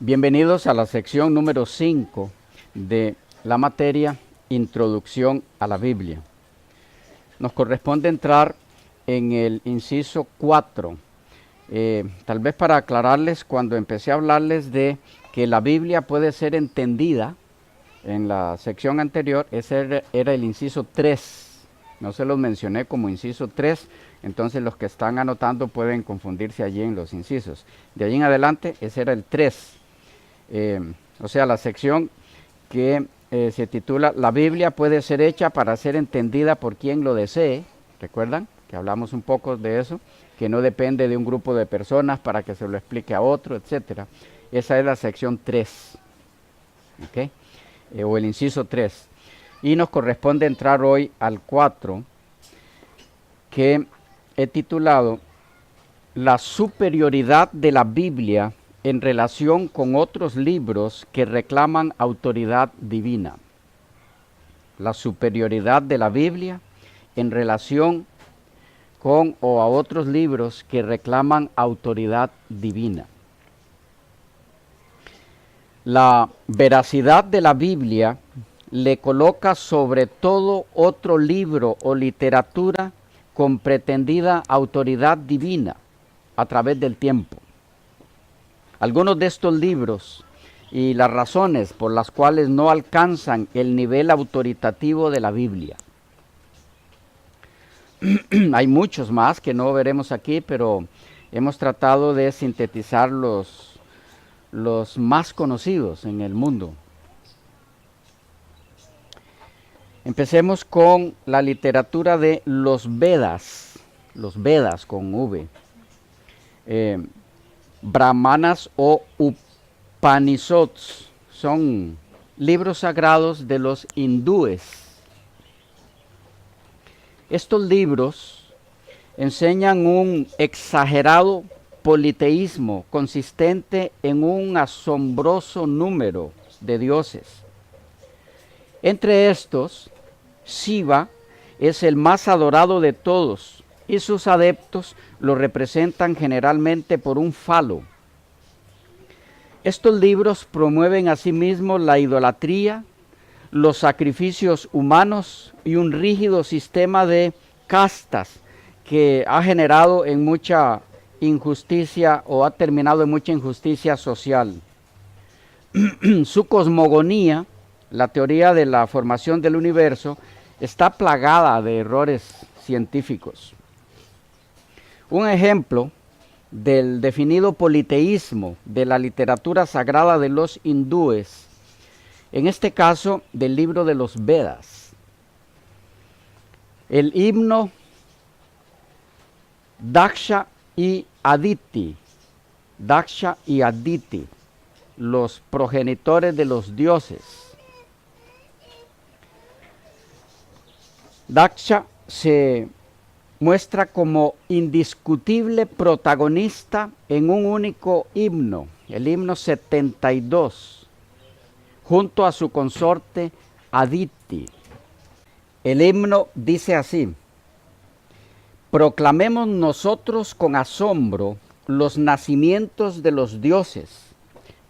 Bienvenidos a la sección número 5 de la materia Introducción a la Biblia. Nos corresponde entrar en el inciso 4. Tal vez para aclararles, cuando empecé a hablarles de que la Biblia puede ser entendida, en la sección anterior, ese era el inciso 3. No se los mencioné como inciso 3, entonces los que están anotando pueden confundirse allí en los incisos. De allí en adelante, ese era el 3. O sea, la sección que se titula La Biblia puede ser hecha para ser entendida por quien lo desee. ¿Recuerdan que hablamos un poco de eso? Que no depende de un grupo de personas para que se lo explique a otro, etcétera. Esa es la sección 3. ¿Ok? O el inciso 3. Y nos corresponde entrar hoy al 4, que he titulado La superioridad de la Biblia en relación con otros libros que reclaman autoridad divina. La superioridad de la Biblia en relación con o a otros libros que reclaman autoridad divina. La veracidad de la Biblia le coloca sobre todo otro libro o literatura con pretendida autoridad divina a través del tiempo. Algunos de estos libros y las razones por las cuales no alcanzan el nivel autoritativo de la Biblia. Hay muchos más que no veremos aquí, pero hemos tratado de sintetizar los más conocidos en el mundo. Empecemos con la literatura de los Vedas con V. Brahmanas o Upanishads son libros sagrados de los hindúes. Estos libros enseñan un exagerado politeísmo consistente en un asombroso número de dioses. Entre estos, Shiva es el más adorado de todos y sus adeptos lo representan generalmente por un falo. Estos libros promueven asimismo la idolatría, los sacrificios humanos y un rígido sistema de castas que ha generado en mucha injusticia o ha terminado en mucha injusticia social. Su cosmogonía, la teoría de la formación del universo, está plagada de errores científicos. Un ejemplo del definido politeísmo de la literatura sagrada de los hindúes, en este caso del libro de los Vedas. El himno Daksha y Aditi, los progenitores de los dioses. Daksha se muestra como indiscutible protagonista en un único himno, el himno 72, junto a su consorte Aditi. El himno dice así: proclamemos nosotros con asombro los nacimientos de los dioses,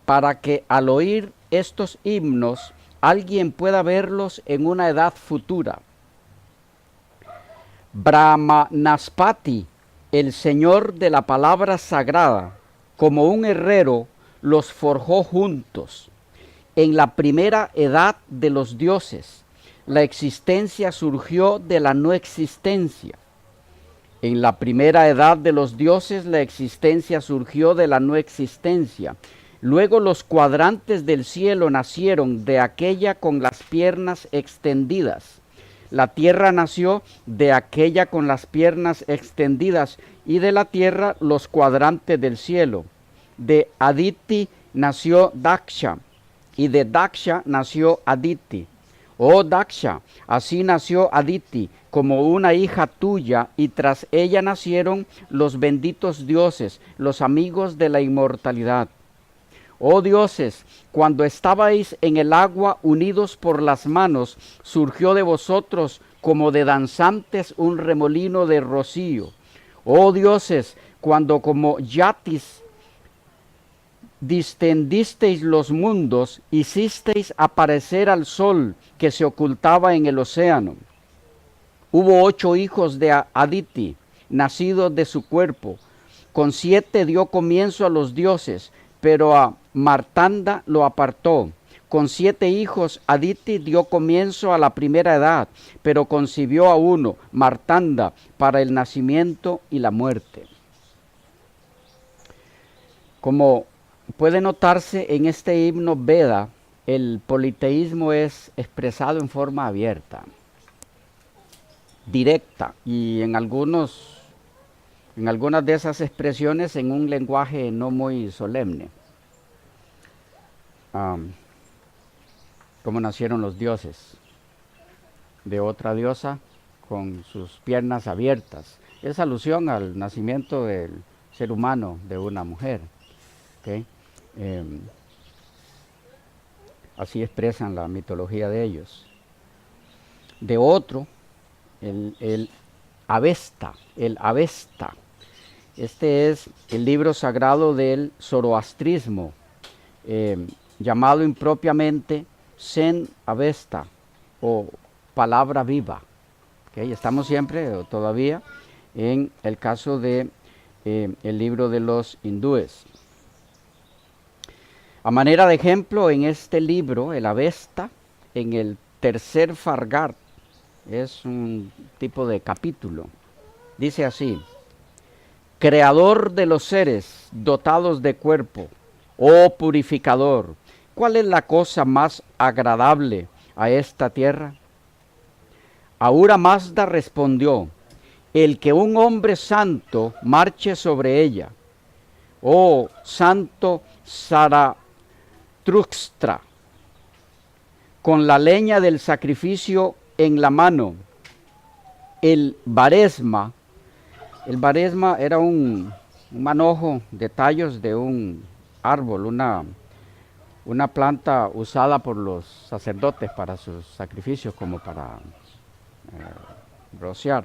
para que al oír estos himnos alguien pueda verlos en una edad futura. Brahmanaspati, el señor de la palabra sagrada, como un herrero, los forjó juntos. En la primera edad de los dioses, la existencia surgió de la no existencia. En la primera edad de los dioses, la existencia surgió de la no existencia. Luego los cuadrantes del cielo nacieron de aquella con las piernas extendidas. La tierra nació de aquella con las piernas extendidas, y de la tierra los cuadrantes del cielo. De Aditi nació Daksha, y de Daksha nació Aditi. Oh Daksha, así nació Aditi, como una hija tuya, y tras ella nacieron los benditos dioses, los amigos de la inmortalidad. Oh dioses, cuando estabais en el agua unidos por las manos, surgió de vosotros como de danzantes un remolino de rocío. Oh dioses, cuando como yatis distendisteis los mundos, hicisteis aparecer al sol que se ocultaba en el océano. Hubo 8 hijos de Aditi, nacidos de su cuerpo. Con 7 dio comienzo a los dioses, pero a Martanda lo apartó. Con 7 hijos Aditi dio comienzo a la primera edad, pero concibió a uno, Martanda, para el nacimiento y la muerte. Como puede notarse en este himno Veda, el politeísmo es expresado en forma abierta, directa, y en algunas de esas expresiones en un lenguaje no muy solemne. Como nacieron los dioses, de otra diosa con sus piernas abiertas. Es alusión al nacimiento del ser humano de una mujer. ¿Okay? Así expresan la mitología de ellos. De otro, el Avesta. Este es el libro sagrado del zoroastrismo, llamado impropiamente Zen Avesta o palabra viva. ¿Okay? Estamos siempre todavía en el caso de el libro de los hindúes. A manera de ejemplo, en este libro, el Avesta, en el tercer Fargar, es un tipo de capítulo, dice así: Creador de los seres dotados de cuerpo, oh purificador, ¿cuál es la cosa más agradable a esta tierra? Ahura Mazda respondió: el que un hombre santo marche sobre ella. Oh santo Zarathustra, con la leña del sacrificio en la mano. El Varesma era un manojo de tallos de un árbol, una planta usada por los sacerdotes para sus sacrificios, como para rociar.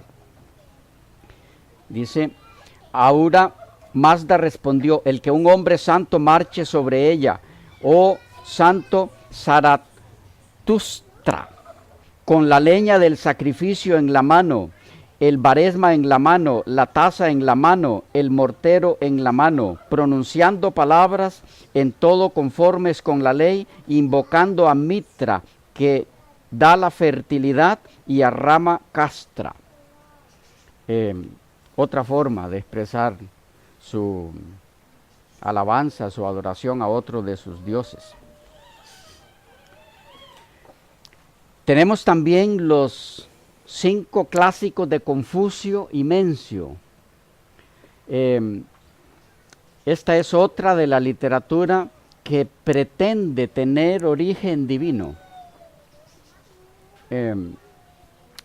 Dice, Ahura Mazda respondió: el que un hombre santo marche sobre ella, oh santo Zarathustra, con la leña del sacrificio en la mano, el Varesma en la mano, la taza en la mano, el mortero en la mano, pronunciando palabras en todo conformes con la ley, invocando a Mitra, que da la fertilidad, y a Rama Castra. Otra forma de expresar su alabanza, su adoración a otro de sus dioses. Tenemos también los 5 clásicos de Confucio y Mencio. Esta es otra de la literatura que pretende tener origen divino.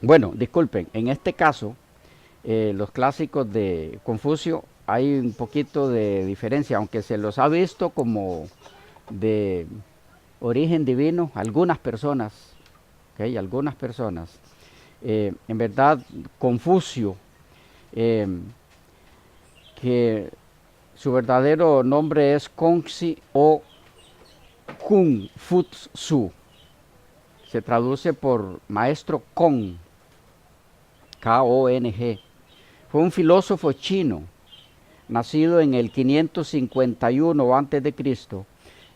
Bueno, disculpen, en este caso, los clásicos de Confucio hay un poquito de diferencia, aunque se los ha visto como de origen divino algunas personas, ¿okay? Algunas personas. En verdad, Confucio, que su verdadero nombre es Kongsi o Kung Futsu, se traduce por maestro Kong, K-O-N-G. Fue un filósofo chino, nacido en el 551 a.C.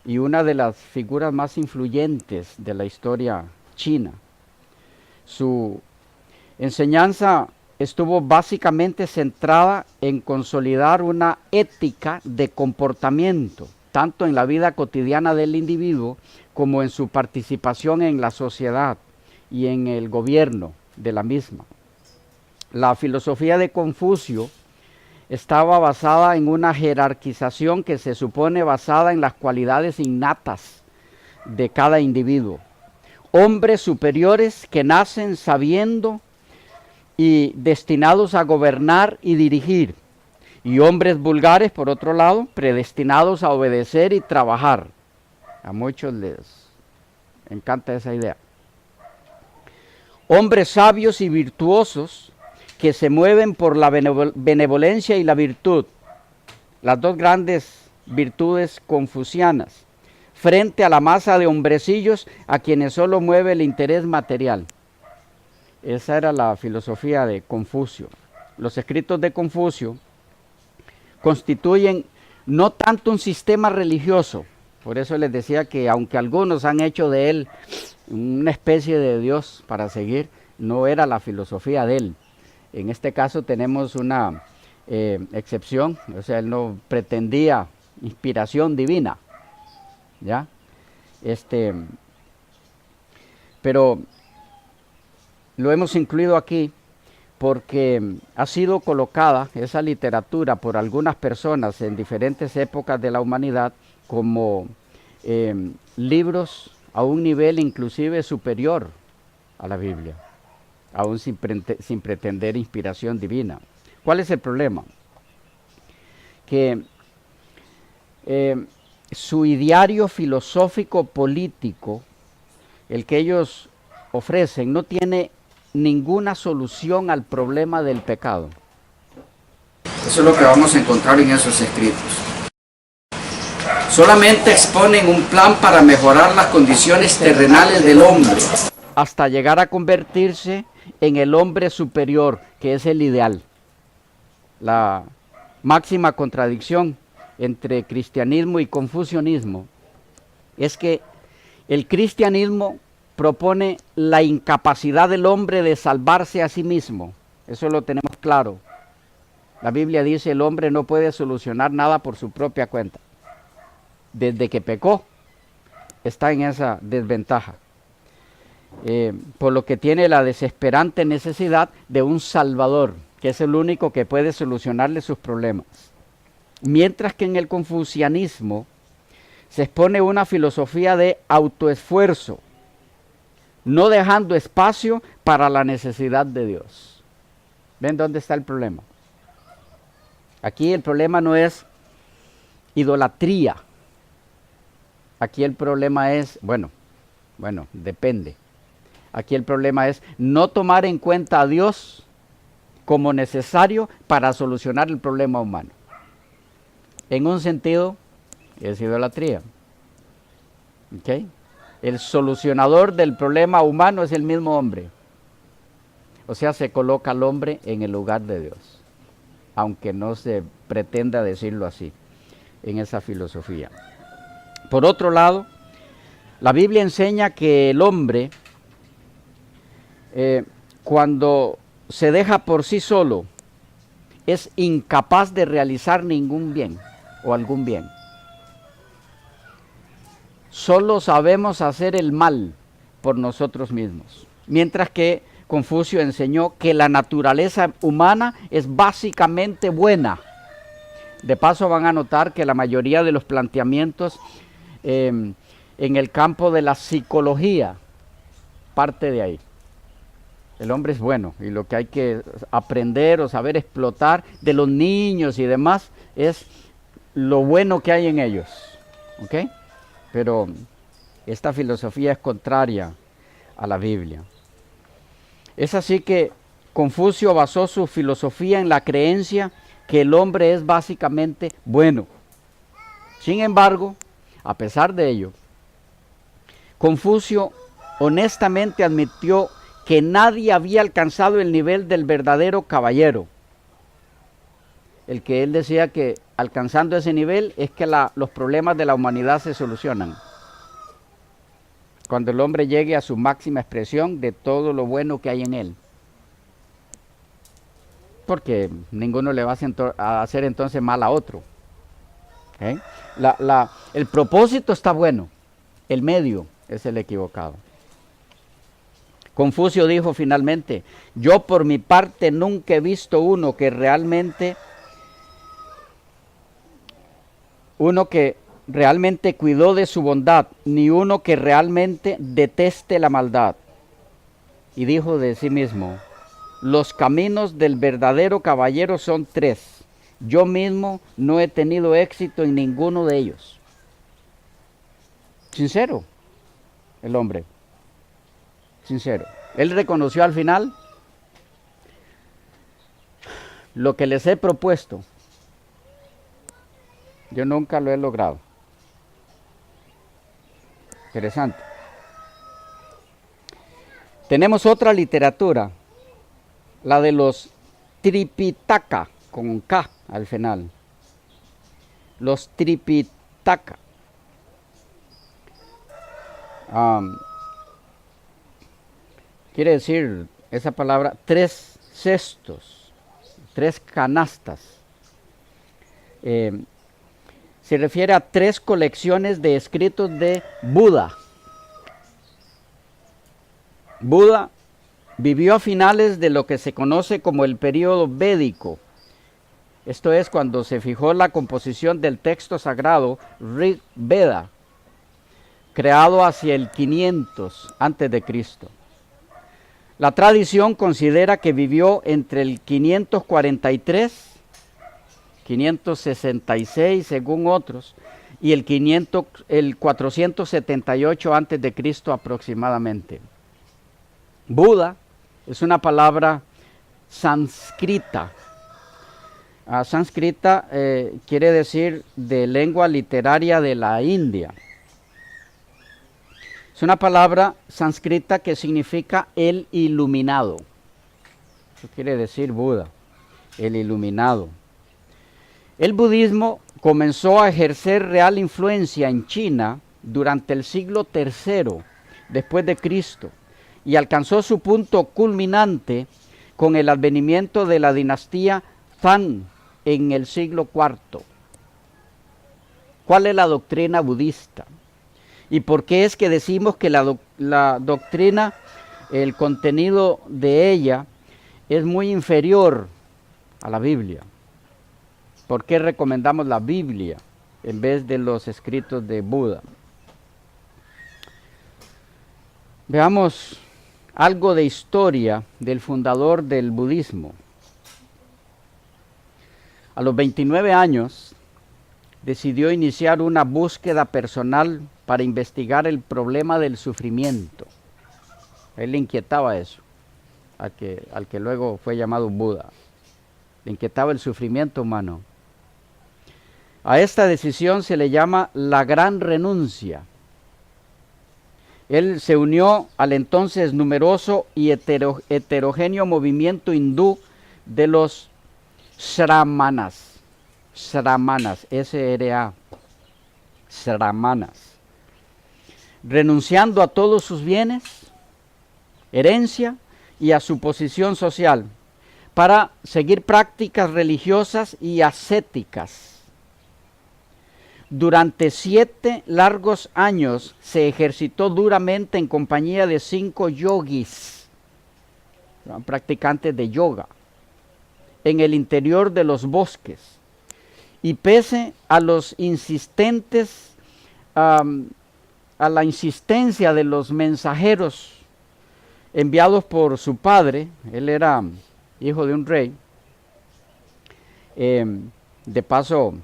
y una de las figuras más influyentes de la historia china. Su enseñanza estuvo básicamente centrada en consolidar una ética de comportamiento, tanto en la vida cotidiana del individuo como en su participación en la sociedad y en el gobierno de la misma. La filosofía de Confucio estaba basada en una jerarquización que se supone basada en las cualidades innatas de cada individuo. Hombres superiores que nacen sabiendo y destinados a gobernar y dirigir. Y hombres vulgares, por otro lado, predestinados a obedecer y trabajar. A muchos les encanta esa idea. Hombres sabios y virtuosos que se mueven por la benevolencia y la virtud. Las dos grandes virtudes confucianas, frente a la masa de hombrecillos a quienes solo mueve el interés material. Esa era la filosofía de Confucio. Los escritos de Confucio constituyen no tanto un sistema religioso, por eso les decía que aunque algunos han hecho de él una especie de Dios para seguir, no era la filosofía de él. En este caso tenemos una excepción, o sea, él no pretendía inspiración divina, ¿ya? Pero lo hemos incluido aquí porque ha sido colocada esa literatura por algunas personas en diferentes épocas de la humanidad como libros a un nivel inclusive superior a la Biblia, aún sin pretender inspiración divina. ¿Cuál es el problema? Que su ideario filosófico político, el que ellos ofrecen, no tiene ninguna solución al problema del pecado. Eso es lo que vamos a encontrar en esos escritos. Solamente exponen un plan para mejorar las condiciones terrenales del hombre, hasta llegar a convertirse en el hombre superior, que es el ideal. La máxima contradicción entre cristianismo y confucianismo es que el cristianismo propone la incapacidad del hombre de salvarse a sí mismo. Eso lo tenemos claro. La Biblia dice el hombre no puede solucionar nada por su propia cuenta. Desde que pecó, está en esa desventaja. Por lo que tiene la desesperante necesidad de un Salvador, que es el único que puede solucionarle sus problemas. Mientras que en el confucianismo se expone una filosofía de autoesfuerzo, no dejando espacio para la necesidad de Dios. ¿Ven dónde está el problema? Aquí el problema no es idolatría. Aquí el problema es, bueno, depende. Aquí el problema es no tomar en cuenta a Dios como necesario para solucionar el problema humano. En un sentido, es idolatría. ¿Ok? El solucionador del problema humano es el mismo hombre. O sea, se coloca al hombre en el lugar de Dios, aunque no se pretenda decirlo así en esa filosofía. Por otro lado, la Biblia enseña que el hombre, cuando se deja por sí solo, es incapaz de realizar ningún bien o algún bien. Solo sabemos hacer el mal por nosotros mismos. Mientras que Confucio enseñó que la naturaleza humana es básicamente buena. De paso van a notar que la mayoría de los planteamientos en el campo de la psicología parte de ahí. El hombre es bueno y lo que hay que aprender o saber explotar de los niños y demás es lo bueno que hay en ellos. ¿Ok? Pero esta filosofía es contraria a la Biblia. Es así que Confucio basó su filosofía en la creencia que el hombre es básicamente bueno. Sin embargo, a pesar de ello, Confucio honestamente admitió que nadie había alcanzado el nivel del verdadero caballero. El que él decía que alcanzando ese nivel es que los problemas de la humanidad se solucionan. Cuando el hombre llegue a su máxima expresión de todo lo bueno que hay en él. Porque ninguno le va a hacer entonces mal a otro. ¿Okay? El propósito está bueno, el medio es el equivocado. Confucio dijo finalmente, yo por mi parte nunca he visto uno que realmente cuidó de su bondad, ni uno que realmente deteste la maldad. Y dijo de sí mismo, los caminos del verdadero caballero son 3. Yo mismo no he tenido éxito en ninguno de ellos. Sincero, el hombre. Sincero. Él reconoció al final, lo que les he propuesto Yo nunca lo he logrado. Interesante. Tenemos otra literatura, la de los Tripitaka, con un K al final. Los Tripitaka. Quiere decir esa palabra 3 cestos, 3 canastas. Se refiere a 3 colecciones de escritos de Buda. Buda vivió a finales de lo que se conoce como el período védico. Esto es cuando se fijó la composición del texto sagrado Rig Veda, creado hacia el 500 a.C. La tradición considera que vivió entre el 543, 566 según otros, y el 478 a.C. aproximadamente. Buda es una palabra sánscrita. Sánscrita quiere decir de lengua literaria de la India. Es una palabra sánscrita que significa el iluminado. Eso quiere decir Buda, el iluminado. El budismo comenzó a ejercer real influencia en China durante el siglo III después de Cristo y alcanzó su punto culminante con el advenimiento de la dinastía Tang en el siglo IV. ¿Cuál es la doctrina budista? ¿Y por qué es que decimos que la doctrina, el contenido de ella, es muy inferior a la Biblia? ¿Por qué recomendamos la Biblia en vez de los escritos de Buda? Veamos algo de historia del fundador del budismo. A los 29 años decidió iniciar una búsqueda personal para investigar el problema del sufrimiento. A él le inquietaba eso, al que luego fue llamado Buda. Le inquietaba el sufrimiento humano. A esta decisión se le llama la gran renuncia. Él se unió al entonces numeroso y heterogéneo movimiento hindú de los Sramanas. Sramanas, S-R-A, Sramanas. Renunciando a todos sus bienes, herencia y a su posición social, para seguir prácticas religiosas y ascéticas. Durante 7 largos años se ejercitó duramente en compañía de 5 yogis, practicantes de yoga, en el interior de los bosques. Y pese a los insistentes, a la insistencia de los mensajeros enviados por su padre, él era hijo de un rey, de paso,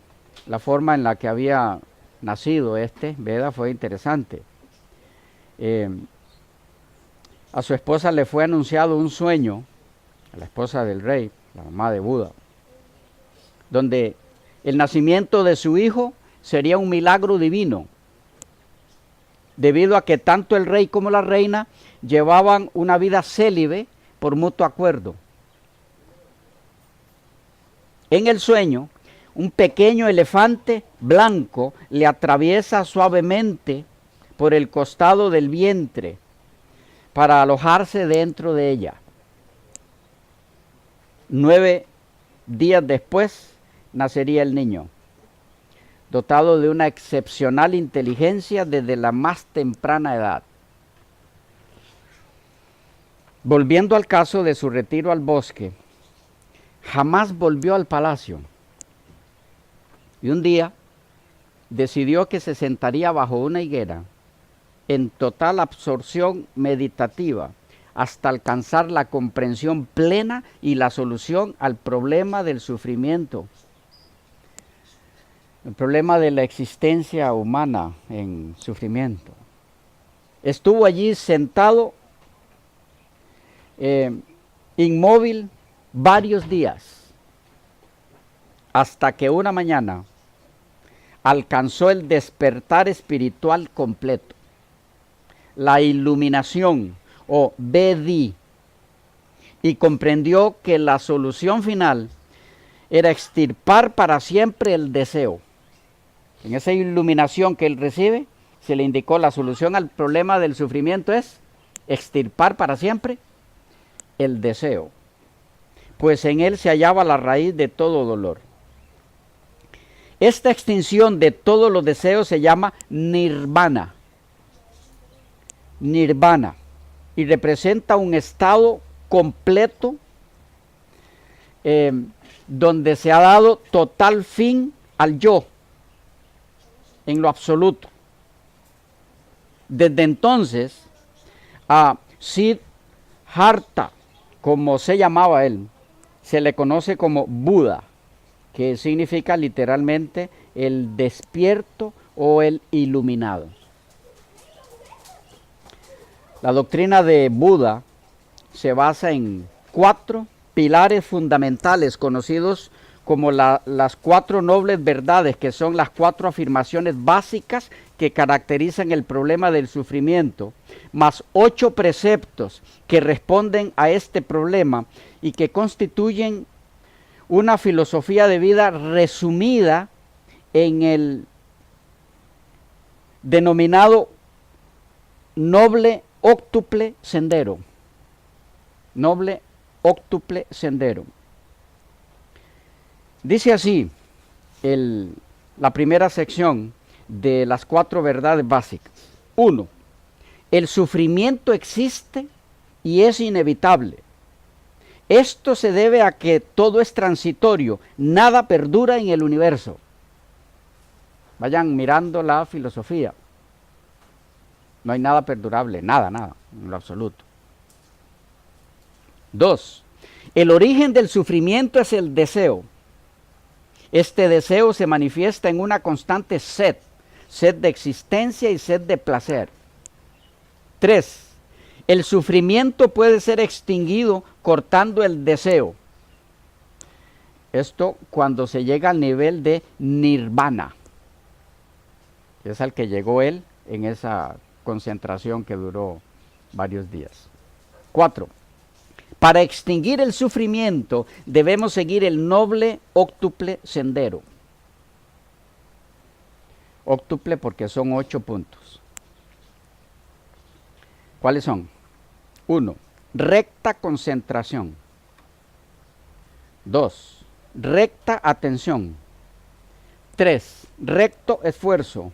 la forma en la que había nacido Veda fue interesante. A su esposa le fue anunciado un sueño, a la esposa del rey, la mamá de Buda, donde el nacimiento de su hijo sería un milagro divino, debido a que tanto el rey como la reina llevaban una vida célibe por mutuo acuerdo. En el sueño, un pequeño elefante blanco le atraviesa suavemente por el costado del vientre para alojarse dentro de ella. 9 días después nacería el niño, dotado de una excepcional inteligencia desde la más temprana edad. Volviendo al caso de su retiro al bosque, jamás volvió al palacio. Y un día decidió que se sentaría bajo una higuera en total absorción meditativa hasta alcanzar la comprensión plena y la solución al problema del sufrimiento, el problema de la existencia humana en sufrimiento. Estuvo allí sentado, inmóvil, varios días, hasta que una mañana alcanzó el despertar espiritual completo, la iluminación o Bedi, y comprendió que la solución final era extirpar para siempre el deseo. En esa iluminación que él recibe, se le indicó la solución al problema del sufrimiento es extirpar para siempre el deseo, pues en él se hallaba la raíz de todo dolor. Esta extinción de todos los deseos se llama nirvana. Nirvana. Y representa un estado completo donde se ha dado total fin al yo en lo absoluto. Desde entonces, a Siddhartha, como se llamaba él, se le conoce como Buda, que significa literalmente el despierto o el iluminado. La doctrina de Buda se basa en 4 pilares fundamentales conocidos como las 4 nobles verdades, que son las 4 afirmaciones básicas que caracterizan el problema del sufrimiento, más 8 preceptos que responden a este problema y que constituyen una filosofía de vida resumida en el denominado noble óctuple sendero. Noble óctuple sendero. Dice así la primera sección de las 4 verdades básicas. 1. El sufrimiento existe y es inevitable. Esto se debe a que todo es transitorio, nada perdura en el universo. Vayan mirando la filosofía. No hay nada perdurable, nada, en lo absoluto. 2. El origen del sufrimiento es el deseo. Este deseo se manifiesta en una constante sed de existencia y sed de placer. 3. El sufrimiento puede ser extinguido cortando el deseo. Esto cuando se llega al nivel de nirvana. Es al que llegó él en esa concentración que duró varios días. 4. Para extinguir el sufrimiento debemos seguir el noble óctuple sendero. Óctuple porque son 8 puntos. ¿Cuáles son? 1. Recta concentración. 2. Recta atención. 3. Recto esfuerzo.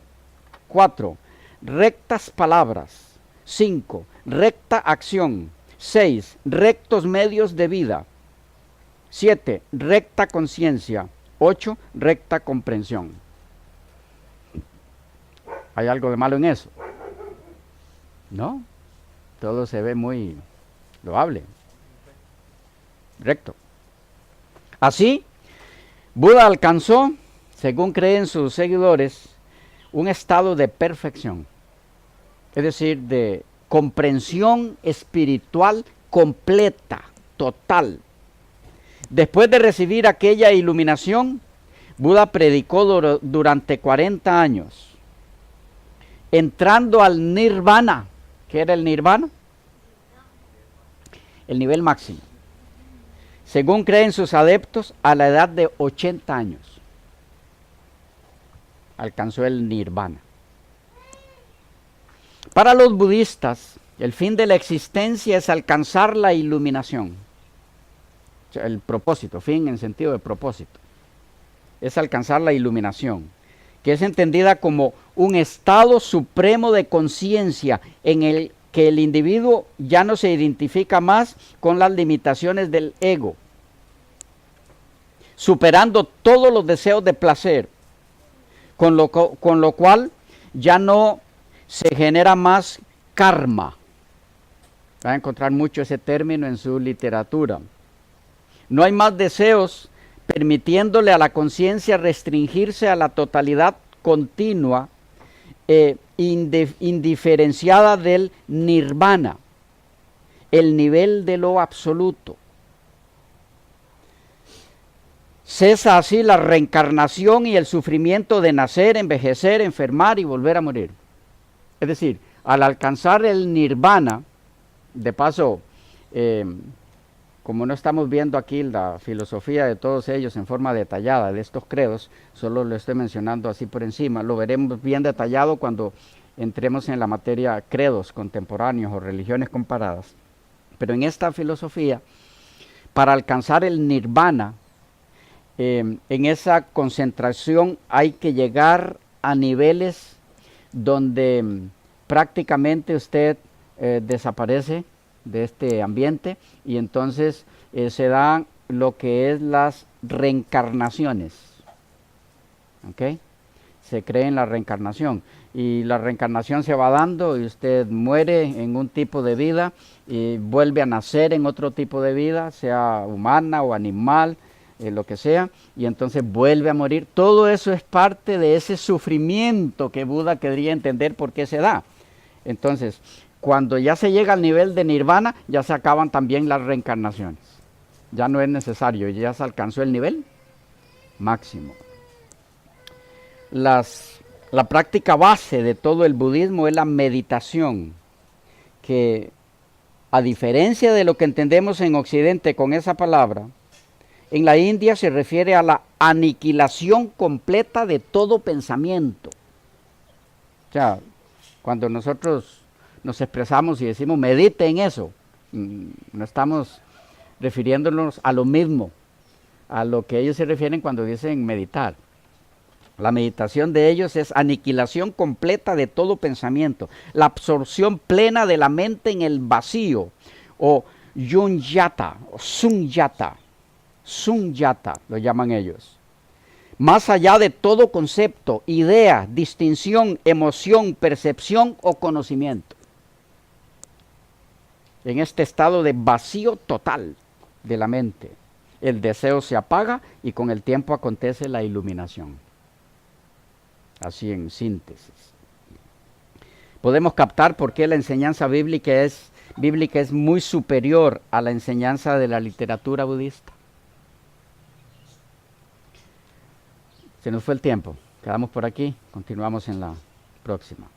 4. Rectas palabras. 5. Recta acción. 6. Rectos medios de vida. 7. Recta conciencia. 8. Recta comprensión. ¿Hay algo de malo en eso? No. Todo se ve muy loable. Recto. Así, Buda alcanzó, según creen sus seguidores, un estado de perfección. Es decir, de comprensión espiritual completa, total. Después de recibir aquella iluminación, Buda predicó durante 40 años, entrando al nirvana. ¿Qué era el nirvana? El nivel máximo. Según creen sus adeptos, a la edad de 80 años alcanzó el nirvana. Para los budistas, el fin de la existencia es alcanzar la iluminación. O sea, el propósito, fin en sentido de propósito, es alcanzar la iluminación, que es entendida como un estado supremo de conciencia en el que el individuo ya no se identifica más con las limitaciones del ego, superando todos los deseos de placer, con lo cual ya no se genera más karma. Va a encontrar mucho ese término en su literatura. No hay más deseos, permitiéndole a la conciencia restringirse a la totalidad continua indiferenciada del nirvana, el nivel de lo absoluto. Cesa así la reencarnación y el sufrimiento de nacer, envejecer, enfermar y volver a morir. Es decir, al alcanzar el nirvana, de paso, como no estamos viendo aquí la filosofía de todos ellos en forma detallada de estos credos, solo lo estoy mencionando así por encima, lo veremos bien detallado cuando entremos en la materia credos contemporáneos o religiones comparadas. Pero en esta filosofía, para alcanzar el nirvana, en esa concentración hay que llegar a niveles donde prácticamente usted desaparece de este ambiente y entonces se dan lo que es las reencarnaciones. ¿Ok? Se cree en la reencarnación y la reencarnación se va dando y usted muere en un tipo de vida y vuelve a nacer en otro tipo de vida, sea humana o animal, lo que sea, y entonces vuelve a morir. Todo eso es parte de ese sufrimiento que Buda quería entender por qué se da. Entonces, cuando ya se llega al nivel de nirvana, ya se acaban también las reencarnaciones. Ya no es necesario, ya se alcanzó el nivel máximo. La práctica base de todo el budismo es la meditación, que a diferencia de lo que entendemos en Occidente con esa palabra, en la India se refiere a la aniquilación completa de todo pensamiento. O sea, cuando nosotros nos expresamos y decimos medite en eso, no estamos refiriéndonos a lo mismo, a lo que ellos se refieren cuando dicen meditar. La meditación de ellos es aniquilación completa de todo pensamiento, la absorción plena de la mente en el vacío, o yunyata, o sunyata, lo llaman ellos. Más allá de todo concepto, idea, distinción, emoción, percepción o conocimiento. En este estado de vacío total de la mente, el deseo se apaga y con el tiempo acontece la iluminación. Así en síntesis. Podemos captar por qué la enseñanza bíblica es muy superior a la enseñanza de la literatura budista. Se nos fue el tiempo. Quedamos por aquí. Continuamos en la próxima.